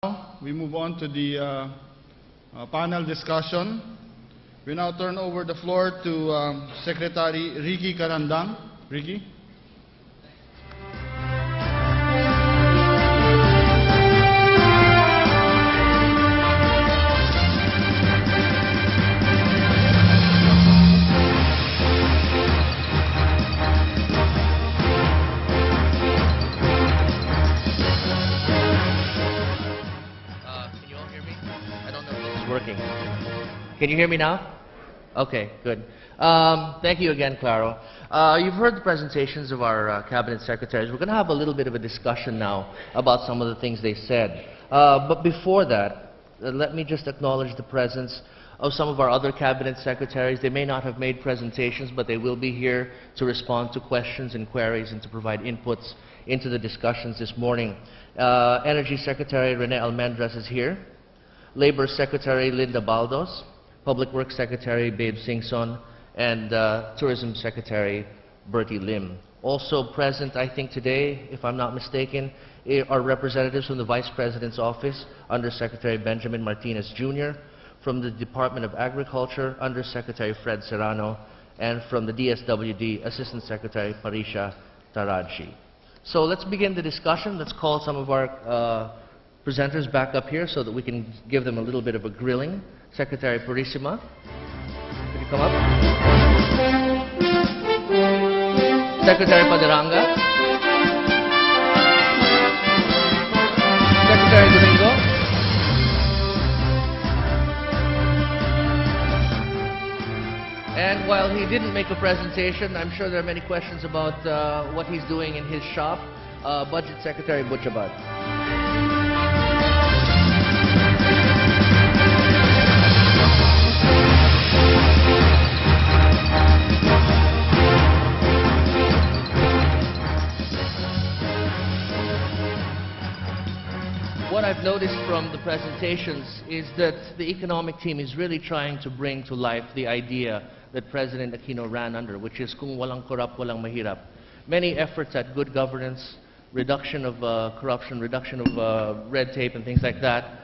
Now, we move on to the panel discussion. We now turn over the floor to Secretary Ricky Carandang. Ricky? Working. Can you hear me now? Okay, good. Thank you again, Claro. You've heard the presentations of our cabinet secretaries. We're going to have a little bit of a discussion now about some of the things they said. But before that, let me just acknowledge the presence of some of our other cabinet secretaries. They may not have made presentations, but they will be here to respond to questions and queries and to provide inputs into the discussions this morning. Energy Secretary Rene Almendras is here. Labor Secretary Linda Baldos, Public Works Secretary Babe Singson, and Tourism Secretary Bertie Lim. Also present, I think today, if I'm not mistaken, are representatives from the Vice President's Office, Undersecretary Benjamin Martinez Jr., from the Department of Agriculture, Undersecretary Fred Serrano, and from the DSWD, Assistant Secretary Parisha Taraji. So let's begin the discussion. Let's call some of our presenters back up here so that we can give them a little bit of a grilling. Secretary Purissima, could you come up? Secretary Paderanga. Secretary Domingo. And while he didn't make a presentation, I'm sure there are many questions about what he's doing in his shop. Budget Secretary Butchabad. What I've noticed from the presentations is that the economic team is really trying to bring to life the idea that President Aquino ran under, which is kung walang korap, walang mahirap. Many efforts at good governance, reduction of corruption, reduction of red tape and things like that,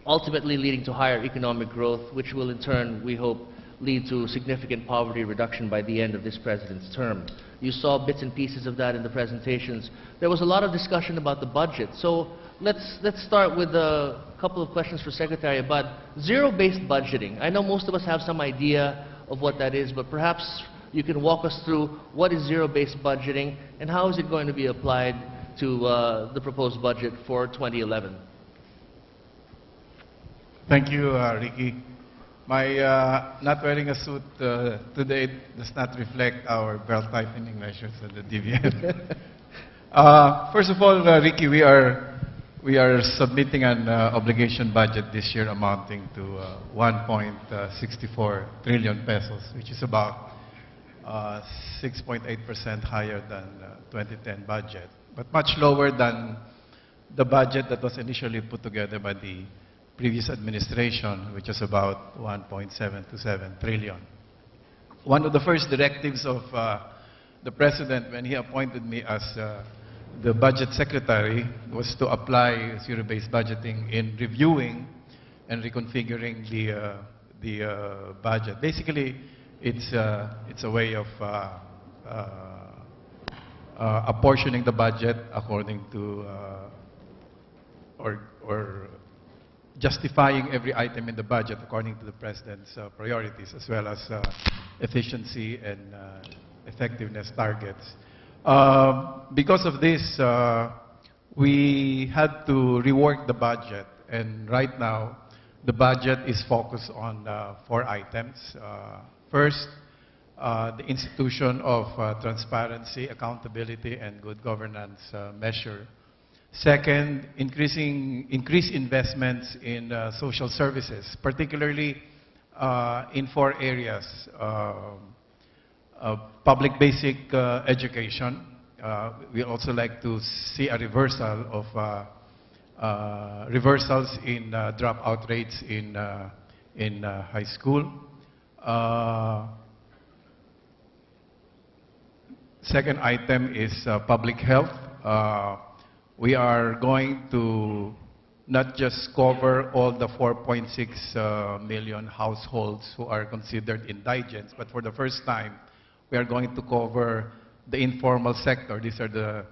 ultimately leading to higher economic growth, which will in turn, we hope, lead to significant poverty reduction by the end of this president's term. You saw bits and pieces of that in the presentations. There was a lot of discussion about the budget. So let's start with a couple of questions for Secretary Abad. Zero-based budgeting. I know most of us have some idea of what that is, but perhaps you can walk us through what is zero-based budgeting and how is it going to be applied to the proposed budget for 2011. Thank you, Ricky. My not wearing a suit today does not reflect our belt-tightening measures at the DVN. First of all, Ricky, we are submitting an obligation budget this year amounting to 1.64 trillion pesos, which is about 6.8% higher than 2010 budget, but much lower than the budget that was initially put together by the previous administration, which was about 1.727 trillion. One of the first directives of the President when he appointed me as the Budget Secretary was to apply zero-based budgeting in reviewing and reconfiguring the budget. Basically, it's a way of apportioning the budget according to or justifying every item in the budget according to the President's priorities, as well as efficiency and effectiveness targets. Because of this, we had to rework the budget, and right now the budget is focused on 4 items. First, the institution of transparency, accountability, and good governance measure. Second, increased investments in social services, particularly in 4 areas. Public basic education. We also like to see a reversal of reversals in dropout rates in high school. Second item is public health. We are going to not just cover all the 4.6 million households who are considered indigents, but for the first time, we are going to cover the informal sector. These are the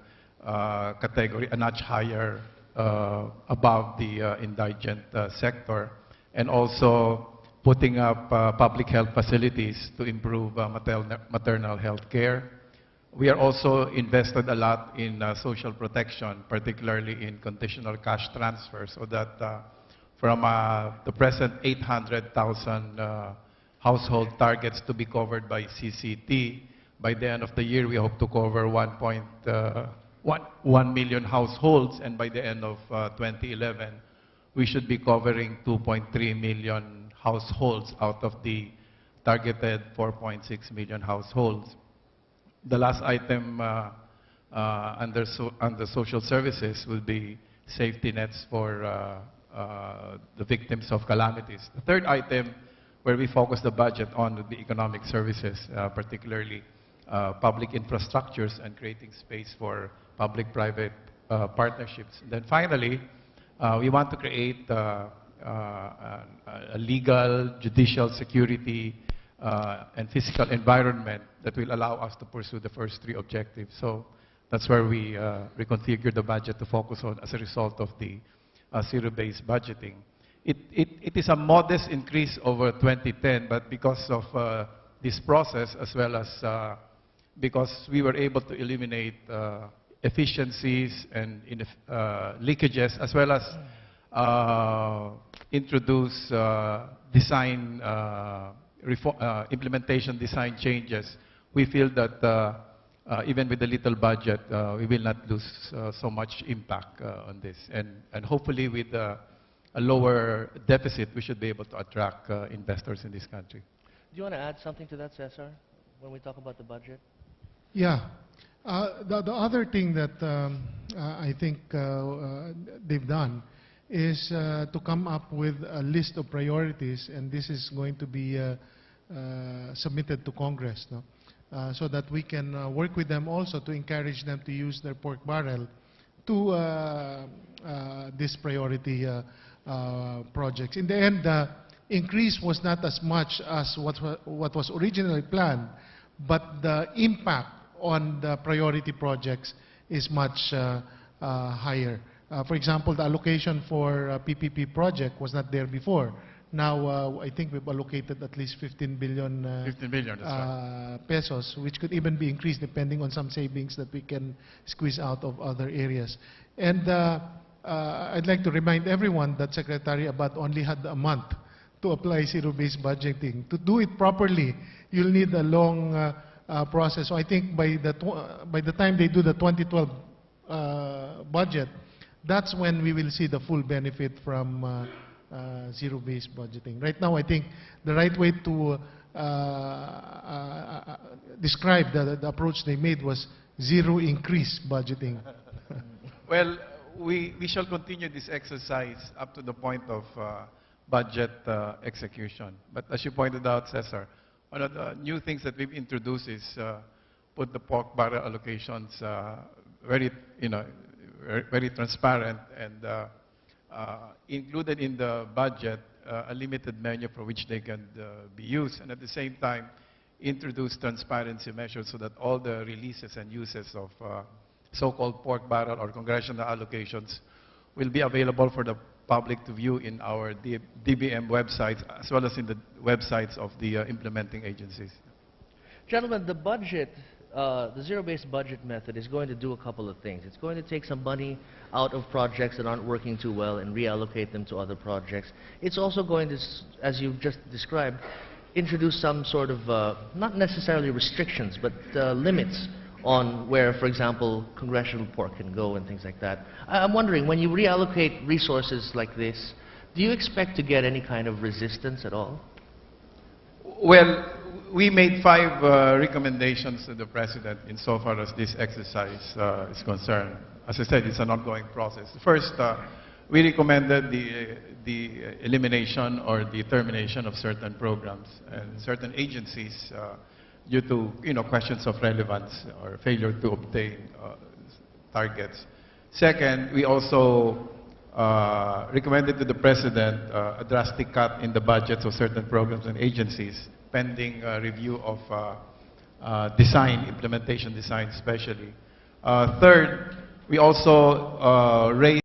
category a notch higher above the indigent sector, and also putting up public health facilities to improve maternal health care. We are also invested a lot in social protection, particularly in conditional cash transfer, so that from the present 800,000 household targets to be covered by CCT, by the end of the year we hope to cover 1 million households, and by the end of 2011 we should be covering 2.3 million households out of the targeted 4.6 million households. The last item under social services will be safety nets for the victims of calamities. The third item where we focus the budget on would be economic services, particularly public infrastructures and creating space for public-private partnerships. And then finally, we want to create a legal, judicial security and physical environment that will allow us to pursue the first three objectives. So that's where we reconfigure the budget to focus on as a result of the zero-based budgeting. It is a modest increase over 2010, but because of this process, as well as because we were able to eliminate efficiencies and leakages, as well as introduce implementation design changes, we feel that even with a little budget, we will not lose so much impact on this. And hopefully with a lower deficit, we should be able to attract investors in this country. Do you want to add something to that, Cesar, when we talk about the budget? Yeah. The other thing that I think they've done is to come up with a list of priorities, and this is going to be submitted to Congress, no? So that we can work with them also to encourage them to use their pork barrel to this priority projects. In the end, the increase was not as much as what was originally planned, but the impact on the priority projects is much higher. For example, the allocation for PPP project was not there before. Now, I think we've allocated at least 15 billion, 15 billion, that's right. Pesos, which could even be increased depending on some savings that we can squeeze out of other areas. And I'd like to remind everyone that Secretary Abad only had a month to apply zero-based budgeting. To do it properly, you'll need a long process. So I think by the time they do the 2012 budget, that's when we will see the full benefit from zero-based budgeting. Right now, I think the right way to describe the approach they made was zero-increase budgeting. Well, we shall continue this exercise up to the point of budget execution. But as you pointed out, Cesar, one of the new things that we've introduced is put the pork barrel allocations very transparent, and included in the budget a limited menu for which they can be used, and at the same time introduce transparency measures so that all the releases and uses of so-called pork barrel or congressional allocations will be available for the public to view in our DBM websites, as well as in the websites of the implementing agencies. Gentlemen, the budget, the zero-based budget method is going to do a couple of things. It's going to take some money out of projects that aren't working too well and reallocate them to other projects. It's also going to, as you've just described, introduce some sort of, not necessarily restrictions, but limits on where, for example, congressional pork can go and things like that. I'm wondering, when you reallocate resources like this, do you expect to get any kind of resistance at all? Well, we made 5 recommendations to the President insofar as this exercise is concerned. As I said, it's an ongoing process. First, we recommended the elimination or the termination of certain programs and certain agencies due to questions of relevance or failure to obtain targets. Second, we also recommended to the President a drastic cut in the budgets of certain programs and agencies, pending review of design, implementation design especially. Third, we also raised